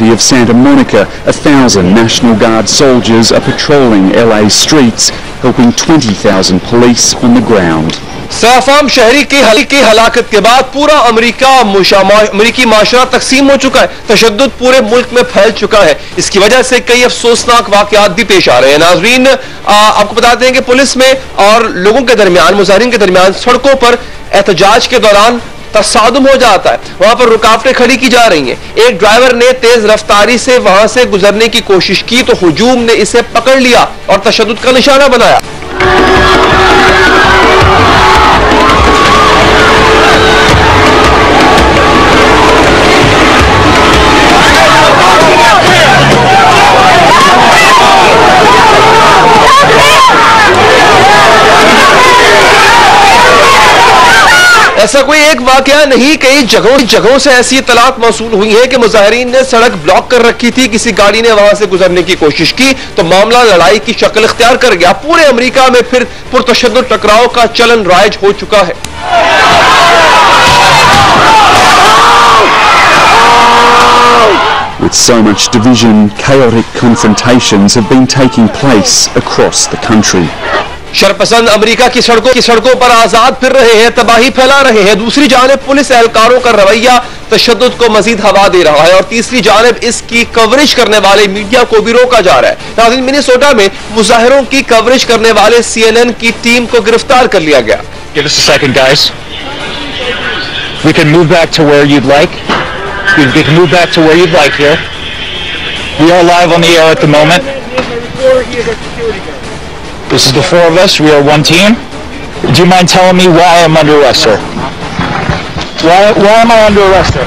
city of Santa Monica. 1,000 National Guard soldiers are patrolling LA streets, helping 20,000 police on the ground. सैफाम शहरी की हलाकत के बाद पूरा अमरीकी माशरा तकसीम हो चुका है। तशद्दुद पूरे मुल्क में फैल चुका है। इसकी वजह से कई अफसोसनाक वाकयात भी पेश आ रहे हैं। नाजरीन, आपको बता दें कि पुलिस में और लोगों के दरमियान, मुजाहिरीन के दरमियान सड़कों पर एहतजाज के दौरान तसादुम हो जाता है। वहां पर रुकावटें खड़ी की जा रही हैं। एक ड्राइवर ने तेज रफ्तारी से वहां से गुजरने की कोशिश की तो हुजूम ने इसे पकड़ लिया और तशद्दुद का निशाना बनाया। ऐसा कोई एक वाकया नहीं, कई जगहों से ऐसी इत्तलात मौसूल हुई है कि मुजाहिरीन ने सड़क ब्लॉक कर रखी थी, किसी गाड़ी ने वहां से गुजरने की कोशिश की तो मामला लड़ाई की शक्ल इख्तियार कर गया। पूरे अमेरिका में फिर पुरतशद्दुद टकराव का चलन राइज हो चुका है। With so much division, chaotic confrontations have been taking place across the country. शरपसंद अमेरिका की सड़कों पर आजाद फिर रहे हैं, तबाही फैला रहे हैं। दूसरी जानिब पुलिस एहलकारों का रवैया तशद्दुद को मजीद हवा दे रहा है और तीसरी जानिब इसकी कवरेज करने वाले मीडिया को भी रोका जा रहा है। नाज़रीन, मिनेसोटा में मुजाहिरों की कवरेज करने वाले CNN की टीम को गिरफ्तार कर लिया गया। Give us a second, guys. We can move back to where you'd like. We can move back to where you'd like here. We are live on the air at the moment. This is the four of us. We are one team. Do you mind telling me why I'm under arrest, sir? Why am I under arrest, sir?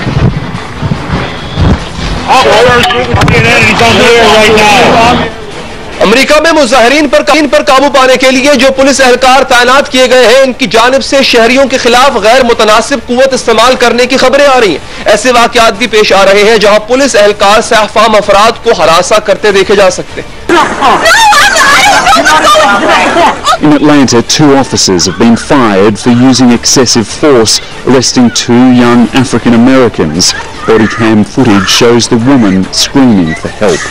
America में मुजाहिरीन पर काबू पाने के लिए जो police एहलकार तैनात किए गए हैं, इनकी जानिब से शहरियों के खिलाफ गैर मुतनासिब कुव्वत इस्तेमाल करने की खबरें आ रही हैं। ऐसे वाकयात भी पेश आ रहे हैं जहां पुलिस एहलकार सैफाम अफराद को हरासा करते देखे जा सकते हैं। In Atlanta, 2 officers have been fired for using excessive force, arresting 2 young African Americans. Body cam footage shows the woman screaming for help.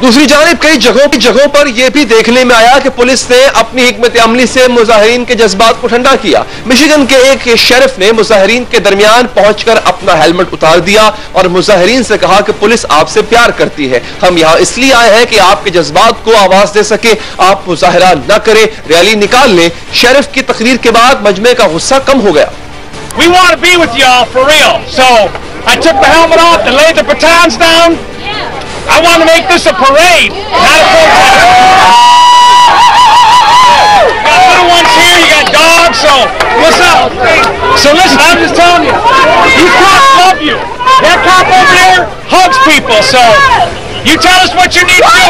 दूसरी जानिब कई जगहों पर यह भी देखने में आया कि पुलिस ने अपनी हिकमत अमली से मुजाहिरीन के जज्बात को ठंडा किया। मिशिगन के एक शेरिफ ने मुजाहिरीन के दरमियान पहुंचकर अपना हेलमेट उतार दिया और मुजाहिरीन से कहा कि पुलिस आपसे प्यार करती है, हम यहाँ इसलिए आए हैं कि आपके जज्बात को आवाज दे सके, आप मुजाहरा न करें, रैली निकाल लें। शेरिफ की तकरीर के बाद मजमे का गुस्सा कम हो गया। We want to be with y'all for real. So I took the helmet off and laid the batons down. I want to make this a parade, not a protest. You got little ones here, you got dogs, so what's up? So listen, I'm just telling you, these cops love you. That cop over there hugs people, so you tell us what you need to do.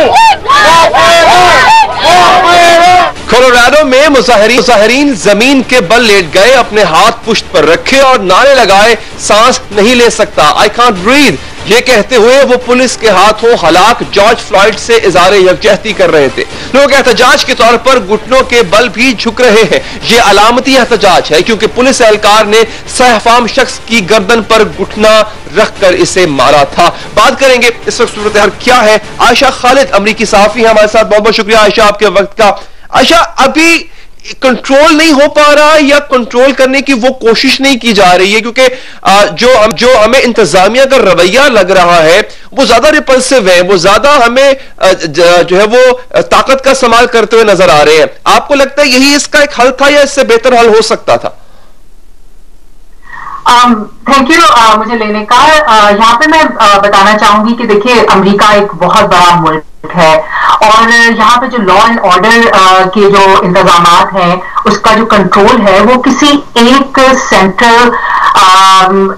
Colorado में मुजाहिरीन जमीन के बल late गए, अपने हाथ पुश्त पर रखे और नारे लगाए, सांस नहीं ले सकता, आई कांट ब्रीथ। ये कहते हुए वो पुलिस के हाथों हलाक जॉर्ज फ्लॉयड से इज़ारे यकजहती कर रहे थे। लोग एहतजाज के तौर पर घुटनों के बल भी झुक रहे हैं। ये अलामती एहतजाज है क्योंकि पुलिस एहलकार ने सहफाम शख्स की गर्दन पर घुटना रखकर इसे मारा था। बात करेंगे इस वक्त सूरत हाल क्या है। आयशा खालिद अमरीकी सहाफी है हमारे साथ, बहुत बहुत शुक्रिया आयशा आपके वक्त का। आयशा, अभी कंट्रोल नहीं हो पा रहा या कंट्रोल करने की वो कोशिश नहीं की जा रही है, क्योंकि जो हमें इंतजामिया का रवैया लग रहा है वो ज्यादा रिपल्सिव है, वो ज्यादा हमें जो है वो ताकत का इस्तेमाल करते हुए नजर आ रहे हैं। आपको लगता है यही इसका एक हल था या इससे बेहतर हल हो सकता था? थैंक यू मुझे लेने का। यहाँ पे मैं बताना चाहूंगी कि देखिए अमेरिका एक बहुत बड़ा मुल्क है और यहाँ पे जो लॉ एंड ऑर्डर के जो इंतजामात हैं उसका जो कंट्रोल है वो किसी एक सेंट्रल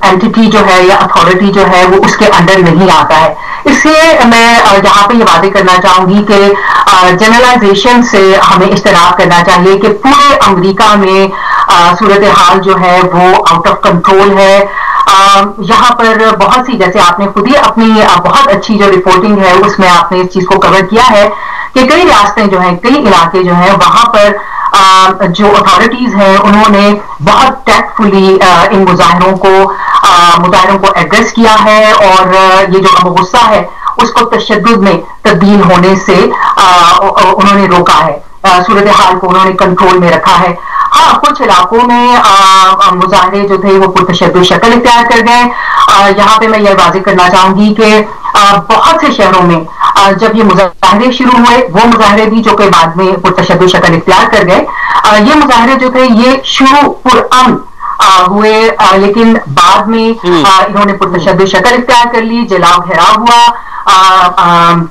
एंटिटी जो है या अथॉरिटी जो है वो उसके अंडर नहीं आता है। इसलिए मैं यहाँ पे ये वादे करना चाहूंगी कि जनरलाइजेशन से हमें इज्तनाब करना चाहिए कि पूरे अमेरिका में सूरत हाल जो है वो आउट ऑफ कंट्रोल है। यहाँ पर बहुत सी, जैसे आपने खुद ही अपनी बहुत अच्छी जो रिपोर्टिंग है उसमें आपने इस चीज को कवर किया है कि कई रियासतें जो हैं, कई इलाके जो हैं वहां पर जो अथॉरिटीज हैं उन्होंने बहुत टैक्टफुली इन मुजाहिरों को एड्रेस किया है, और ये जो गम गुस्सा है उसको तशद्दुद में तब्दील होने से उन्होंने रोका है, सूरत हाल को उन्होंने कंट्रोल में रखा है। हाँ, कुछ इलाकों में मुजाहिरे जो थे वो पुरतशद्दुद शक्ल इख्तियार कर गए। यहाँ पे मैं ये वाज़ेह करना चाहूंगी कि बहुत से शहरों में जब ये मुजाहिरे शुरू हुए, वो मुजाहिरे भी जो कि बाद में पुरतशद्दुद शक्ल इख्तियार कर गए, ये मुजाहिरे जो थे ये शुरू पुरअमन हुए, लेकिन बाद में इन्होंने पुरतशद्दुद शक्ल इख्तियार कर ली, जलाओ घेराव हुआ,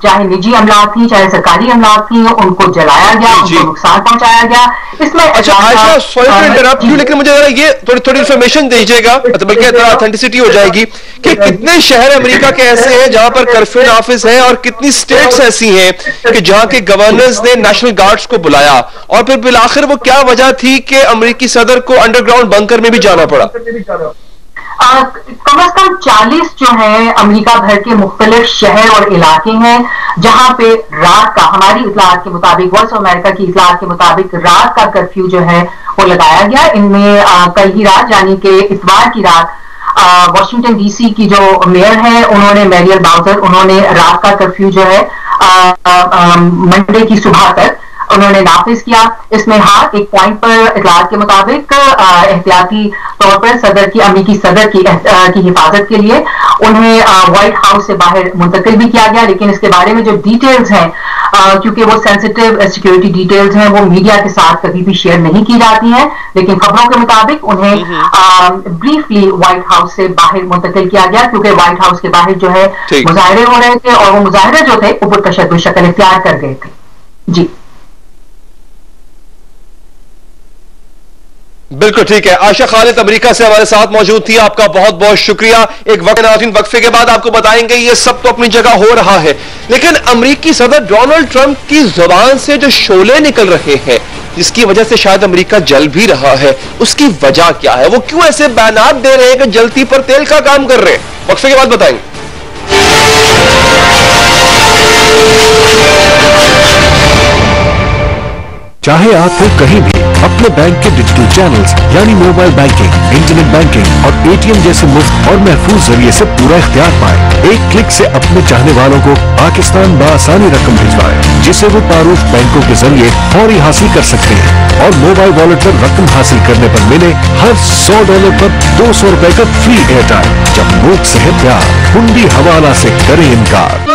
चाहे निजी अमलाक थी चाहे सरकारी अमलाक थी, उनको जलाया गया, उनको नुकसान पहुंचाया गया। इसमें अच्छा Ayesha, sorry to interrupt you, लेकिन मुझे ये थोड़ी इन्फॉर्मेशन दीजिएगा, बल्कि इतना ऑथेंटिसिटी हो जाएगी कि कितने शहर अमेरिका के ऐसे हैं जहां पर कर्फ्यू नाफिज है, और कितनी स्टेट्स ऐसी हैं कि जहां के गवर्नर्स ने नेशनल गार्ड्स को बुलाया, और फिर बिलाखिर वो क्या वजह थी कि अमेरिकी सदर को अंडरग्राउंड बंकर में भी जाना पड़ा? कम से कम 40 जो है अमेरिका भर के मुख्तलिफ शहर और इलाके हैं जहां पे रात का, हमारी इतलात के मुताबिक, वॉइस ऑफ अमेरिका की इतलात के मुताबिक रात का कर्फ्यू जो है वो लगाया गया। इनमें कल ही रात यानी कि इतवार की रात वॉशिंगटन डीसी की जो मेयर है उन्होंने, मैरियल बाउजर, उन्होंने रात का कर्फ्यू जो है मंडे की सुबह तक उन्होंने नाफिज किया। इसमें हाँ, एक पॉइंट पर इतलात के मुताबिक एहतियाती तौर पर सदर की, अमेरिकी सदर की हिफाजत के लिए उन्हें व्हाइट हाउस से बाहर मुंतकिल भी किया गया, लेकिन इसके बारे में जो डिटेल्स हैं, क्योंकि वो सेंसिटिव सिक्योरिटी डिटेल्स हैं, वो मीडिया के साथ कभी भी शेयर नहीं की जाती हैं, लेकिन खबरों के मुताबिक उन्हें ब्रीफली व्हाइट हाउस से बाहर मुंतकिल किया गया, क्योंकि व्हाइट हाउस के बाहर जो है मुजाहिरे हो रहे थे, और वो मुजाहिरे जो थे वो पुरतशद्दुद शक्ल इख्तियार कर गए थे। जी बिल्कुल ठीक है। आयशा खालिद अमेरिका से हमारे साथ मौजूद थी, आपका बहुत बहुत शुक्रिया। एक वक्फे के बाद आपको बताएंगे ये सब तो अपनी जगह हो रहा है, लेकिन अमेरिकी सदर डोनाल्ड ट्रंप की जुबान से जो शोले निकल रहे हैं, जिसकी वजह से शायद अमेरिका जल भी रहा है, उसकी वजह क्या है? वो क्यों ऐसे बयानात दे रहे हैं कि जलती पर तेल का काम कर रहे हैं? वक्फे के बाद बताएंगे। चाहे आप हो कहीं भी, अपने बैंक के डिजिटल चैनल्स यानी मोबाइल बैंकिंग, इंटरनेट बैंकिंग और एटीएम जैसे मुफ्त और महफूज जरिए से पूरा इख्तियार पाएं। एक क्लिक से अपने चाहने वालों को पाकिस्तान बासानी रकम भिजवाएं, जिसे वो तारुफ बैंकों के जरिए फौरी हासिल कर सकते हैं, और मोबाइल वॉलेट पर रकम हासिल करने पर मिले हर $100 पर $200 का फ्री एयरटाइम। जब मुल्क से है प्यार, हुंडी हवाला से करें इनकार।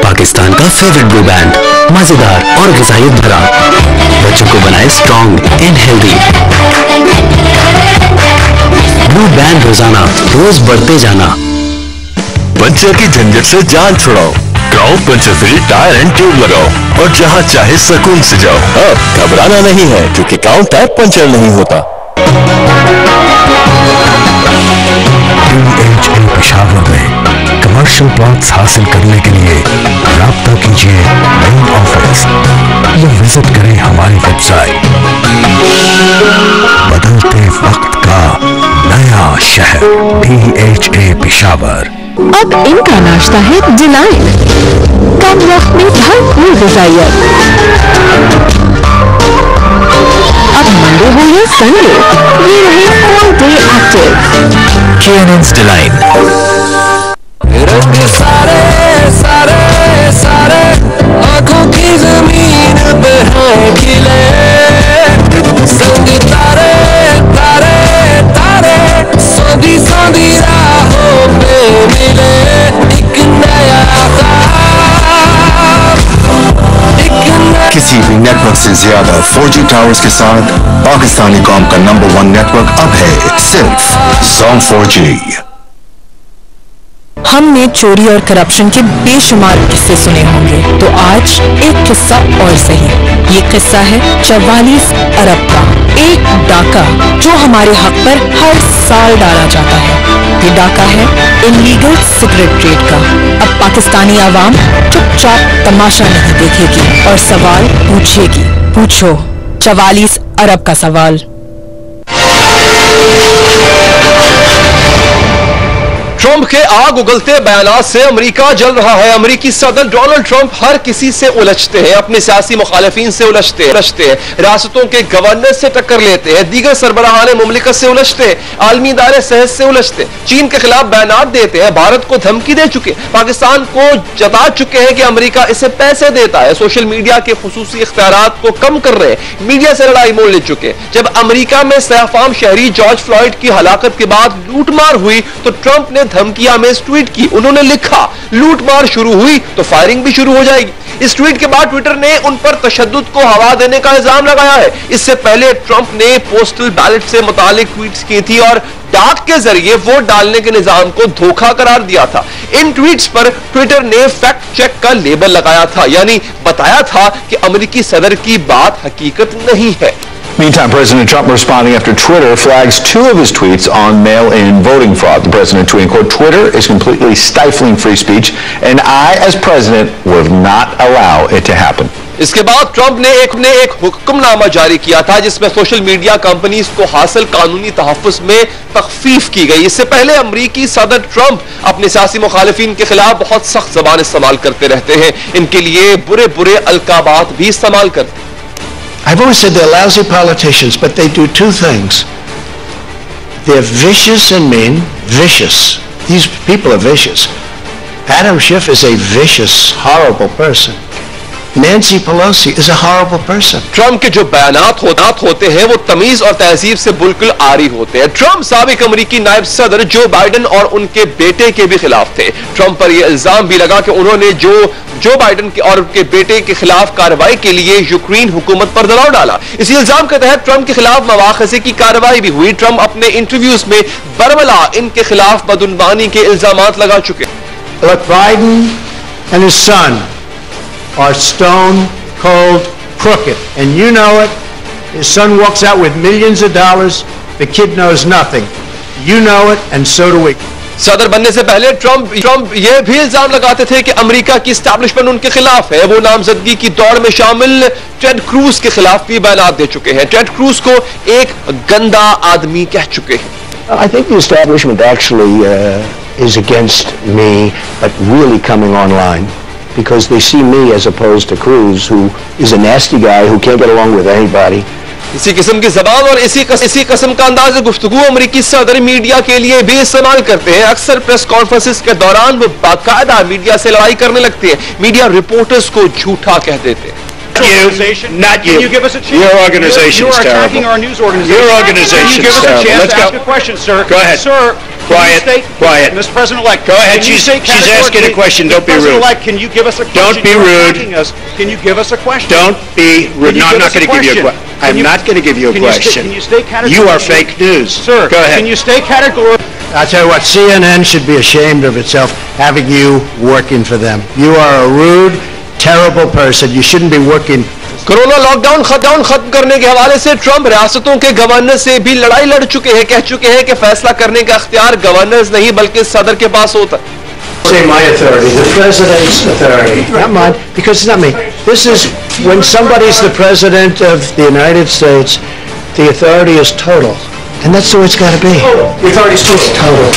पाकिस्तान का फेवरेट ब्रू बैंड, मजेदार और ग़िज़ाइयत भरा, बच्चों को बनाए strong and healthy. Bru band रोजाना रोज बढ़ते जाना। पंचर की झंझट से जान छुड़ाओ, crown puncture free tyre and tube लगाओ और जहां चाहे सुकून से जाओ। अब घबराना नहीं है, क्योंकि क्राउन टायर पंचर नहीं होता। DHA पेशावर में कमर्शियल प्लॉट्स हासिल करने के लिए राब्ता कीजिए मेन ऑफिस या विजिट करें हमारी वेबसाइट। बदलते वक्त का नया शहर DHA पेशावर। अब इनका नाश्ता है डिलाइट, कम वक्त में भरपूर ग़िज़ाइयत। अब मंडे हो या संडे, ये रहे all day active. KNN's delight. रंग सारे सारे सारे आंखों की जमीन पे हैं खिले, संग तारे तारे तारे सौंधी सौंधी राहों पे मिले, एक नया किसी भी नेटवर्क से ज्यादा 4G टावर्स के साथ पाकिस्तानी कौम का नंबर 1 नेटवर्क अब है सिर्फ Zone 4G। हमने चोरी और करप्शन के बेशुमार किस्से सुने होंगे, तो आज एक किस्सा और सही। ये किस्सा है 44 अरब का, एक डाका जो हमारे हक पर हर साल डाला जाता है। ये डाका है इलीगल सिगरेट ट्रेड का। अब पाकिस्तानी आवाम चुपचाप तमाशा नहीं देखेगी और सवाल पूछेगी। पूछो 44 अरब का सवाल। ट्रंप के आग उगलते बयानात से अमेरिका जल रहा है। अमेरिकी सदर डोनाल्ड ट्रंप हर किसी से उलझते हैं, अपने सियासी मुखालिफिन से उलझते हैं, रियासतों के गवर्नर से टक्कर लेते हैं, दीगर सरबराहान मुमलिकत से उलझते हैं, आलमी इदारे सेहत से उलझते हैं, चीन के खिलाफ बयानात देते हैं, भारत को धमकी दे चुके, पाकिस्तान को जता चुके हैं कि अमेरिका इसे पैसे देता है, सोशल मीडिया के खुसूसी इख्तियारात को कम कर रहे हैं, मीडिया से लड़ाई मोड़ ले चुके हैं। जब अमेरिका में सैफाम शहरी जॉर्ज फ्लॉयड की हलाकत के बाद लूटमार हुई तो ट्रंप ने धमकियां में ट्वीट की। उन्होंने लिखा, लूटमार शुरू हुई तो फायरिंग भी शुरू हो जाएगी। इस ट्वीट के बाद ट्विटर ने उन पर तशद्दुद को हवा देने का इल्जाम लगाया है। इससे पहले ट्रंप ने पोस्टल बैलेट से मुतालिक ट्वीट्स की थी और डाक के जरिए वोट डालने के निजाम को धोखा करार दिया था। इन ट्वीट्स पर ट्विटर ने फैक्ट चेक का लेबल लगाया था, यानी बताया था कि अमेरिकी सदर की बात हकीकत नहीं है। Meantime, President Trump responding after Twitter flags two of his tweets on mail-in voting fraud. The president tweeting, quote, "Twitter is completely stifling free speech, and I, as president, will not allow it to happen." इसके बाद Trump ने एक हुक्मनामा जारी किया था जिसमें social media companies को हासिल कानूनी तहफ्फुज़ में तखफीफ की गई। इससे पहले अमेरिकी सदर ट्रंप अपने सियासी मुखालिफिन के खिलाफ बहुत सख्त ज़बान इस्तेमाल करते रहते हैं, इनके लिए बुरे बुरे अलकाबात भी इस्तेमाल करते हैं। I've always said they're lousy politicians, but they do two things. They're vicious and mean. Vicious. These people are vicious. Adam Schiff is a vicious, horrible person. Nancy Pelosi is a horrible person. Trump के जो बयानात होते हैं वो तमीज और तहजीब से बिल्कुल आरी होते हैं। ट्रंप साबिक अमेरिकी नायब सदर जो बाइडेन और उनके बेटे के भी खिलाफ थे। ट्रंप पर यह इल्जाम भी लगा कि उन्होंने जो बाइडेन के और उनके बेटे के खिलाफ कार्रवाई के लिए यूक्रेन हुकूमत पर दबाव डाला। इसी इल्जाम के तहत ट्रंप के खिलाफ मवाख़ज़े की कार्रवाई भी हुई। ट्रंप अपने इंटरव्यूज में बरमला इनके खिलाफ बदउनवानी के इल्जामात लगा चुके। Look, Biden and his son are stone cold crooked, and you know it. His son walks out with millions of dollars. The kid knows nothing. You know it, and so do we. सदर बनने से पहले Trump ये भी इल्जाम लगाते थे कि अमेरिका की एस्टैब्लिशमेंट उनके खिलाफ है। वो नामजदगी की दौड़ में शामिल टेड क्रूज के खिलाफ भी बयान दे चुके हैं। टेड क्रूज को एक गंदा आदमी कह चुके हैं। I think the establishment actually is against me, but really coming online. Because they see me as opposed to Cruz, who is a nasty guy who can't get along with anybody. इसी किस्म की जबान और इसी किस्म का अंदाज़ गुफ्तगू अमेरिकी सदर मीडिया के लिए भी इस्तेमाल करते हैं। अक्सर प्रेस कॉन्फ्रेंसेस के दौरान वो बाकायदा मीडिया से लड़ाई करने लगते हैं, मीडिया रिपोर्टर्स को झूठा कह देते हैं। Not you. Can you give us a chance? Your organization is terrible. You're attacking our news organization. Your organization is terrible. Can you give us a chance to ask a question, sir? Go ahead. Sir, quiet. Quiet. Mr. President-elect. Go ahead. She's asking a question. Don't be rude. President-elect, can you give us a question? Don't be rude. Can you give us a question? Don't be rude. No, I'm not going to give you a question. I'm not going to give you a question. Can you stay categorical? You are fake news. Sir, go ahead. Can you stay categorical? I'll tell you what, CNN should be ashamed of itself having you working for them. You are a rude, terrible person. You shouldn't be working. Corona lockdown खत्म करने के हवाले से Trump रियासतों के governor से भी लड़ाई लड़ चुके हैं, कह चुके हैं कि फैसला करने का अख्तियार गवर्नर्स नहीं बल्कि सदर के पास होता है। Say my authority, the president's authority, not mine, because it's not me. This is when somebody's the president of the United States, the authority is total. And that's the way it's got to be. The authority is total.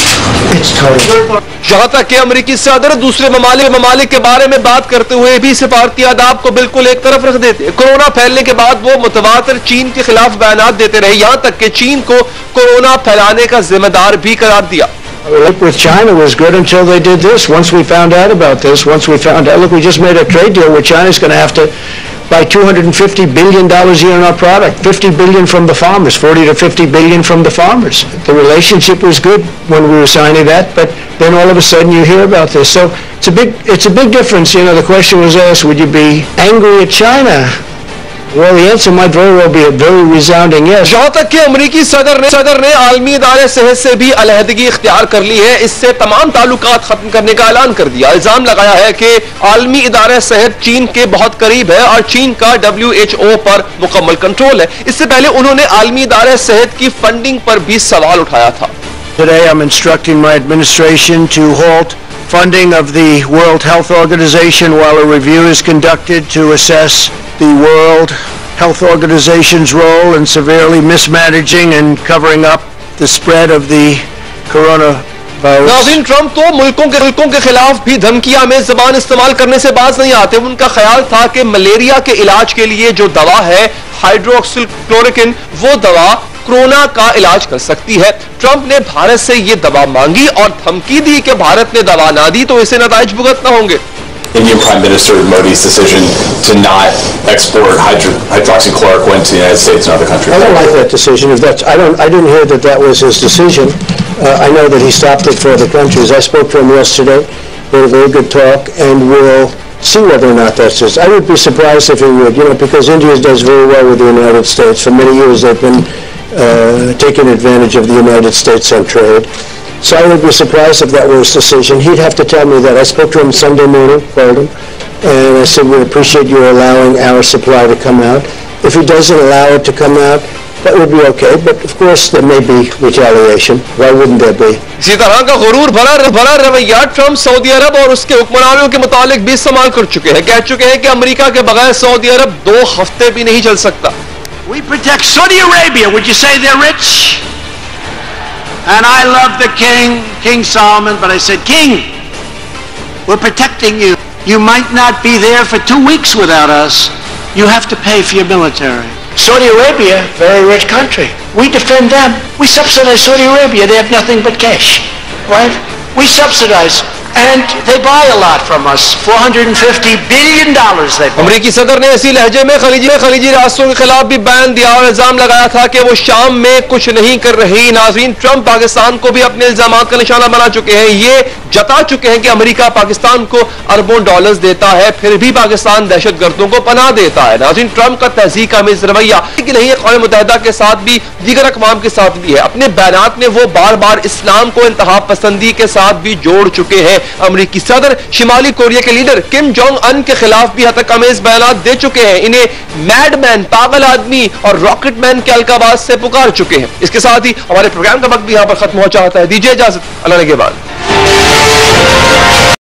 It's total. जहां तक कि अमेरिकी सदर दूसरे ममालिक के बारे में बात करते हुए भी सिफारती आदाब को बिल्कुल एक तरफ रख देते हैं। कोरोना फैलने के बाद वो मुतवातिर चीन के खिलाफ बयानात देते रहे, यहां तक कि चीन को कोरोना फैलाने का जिम्मेदार भी करार दिया। With China was good until they did this. Once we found out about this, look, we just made a trade deal where China's going to have to buy $250 billion a year on our product. 50 billion from the farmers, 40 to 50 billion from the farmers. The relationship was good when we were signing that, but then all of a sudden you hear about this. So it's a big difference. You know, the question was asked, would you be angry at China? Well, the answer might very well be a very resounding yes. जहाँ तक कि अमेरिकी सदर ने आलमी इदारे सेहत से भी अलहदगी इख्तियार कर ली है, इससे तमाम ताल्लुकात खत्म करने का ऐलान कर दिया। इल्जाम लगाया है कि आलमी इदारे सेहत चीन के बहुत करीब है और चीन का WHO पर मुकम्मल कंट्रोल है। इससे पहले उन्होंने आलमी इदारे सेहत की फंडिंग पर भी सवाल उठाया था। Today I'm instructing my administration to halt funding of the World Health Organization while a review is conducted to assess the World Health Organization's role in severely mismanaging and covering up the spread of the नाज़रीन, Trump तो मुल्कों के खिलाफ भी धमकियां में जबान इस्तेमाल करने से बाज नहीं आते। उनका ख्याल था कि मलेरिया के इलाज के लिए जो दवा है हाइड्रोक्सीक्लोरोक्विन, वो दवा कोरोना का इलाज कर सकती है। ट्रंप ने भारत से ये दवा मांगी और धमकी दी कि भारत ने दवा ना दी तो इसे नताइज भुगतना होंगे। Indian Prime Minister Modi's decision to not export hydroxychloroquine to the United States and other countries. I don't like that decision. I didn't hear that was his decision. I know that he stopped it for other countries. I spoke to him yesterday. We had a very good talk, and we'll see whether or not that's his. I would be surprised if he would, because India does very well with the United States. For many years, they've been taking advantage of the United States on trade. So I would be surprised if that was his decision. He'd have to tell me that. I spoke to him Sunday morning, called him, and I said, we appreciate you allowing our supply to come out. If he doesn't allow it to come out, that would be okay, but of course there may be retaliation. Why wouldn't there be? इसी तरह का गुरूर भरा रवैया Trump Saudi अरब और उसके हुक्मरानों के मुतालिक भी इस्तेमाल कर चुके हैं। कह चुके हैं कि अमेरिका के बगैर सऊदी अरब 2 हफ्ते भी नहीं चल सकता। We protect Saudi Arabia. Would you say they're rich? And I love the king, King Solomon, but I said, King, we're protecting you. You might not be there for 2 weeks without us. You have to pay for your military. Saudi Arabia, very rich country. We defend them. We subsidize Saudi Arabia. They have nothing but cash, right? We subsidize. And they buy a lot from us. $450 billion they buy. अमरीकी सदर ने इसी लहजे में खलीजी राष्ट्रों के खिलाफ भी बयान दिया और इल्जाम लगाया था कि वो शाम में कुछ नहीं कर रही। नाज़रीन, ट्रंप पाकिस्तान को भी अपने इल्जामात का निशाना बना चुके हैं। ये जता चुके हैं कि अमेरिका पाकिस्तान को अरबों डॉलर्स देता है, फिर भी पाकिस्तान दहशतगर्दों को पनाह देता है। नाज़रीन, ट्रंप का तहज़ीब का आमेज़ रवैया कि नहीं अक़वाम मुत्तहिदा के साथ भी, दीगर अक़वाम के साथ भी है। अपने बयानात में वो बार बार इस्लाम को इंतहा पसंदी के साथ भी जोड़ चुके हैं। अमेरिकी सदर शिमाली कोरिया के लीडर किम जोंग अन के खिलाफ भी हतकअमेज बयानात दे चुके हैं। इन्हें मैडमैन, पागल आदमी और रॉकेटमैन के अलकाबाज से पुकार चुके हैं। इसके साथ ही हमारे प्रोग्राम का वक्त भी यहां पर खत्म हो चाहता है। दीजिए इजाजत, अल्लाह ने के बाद।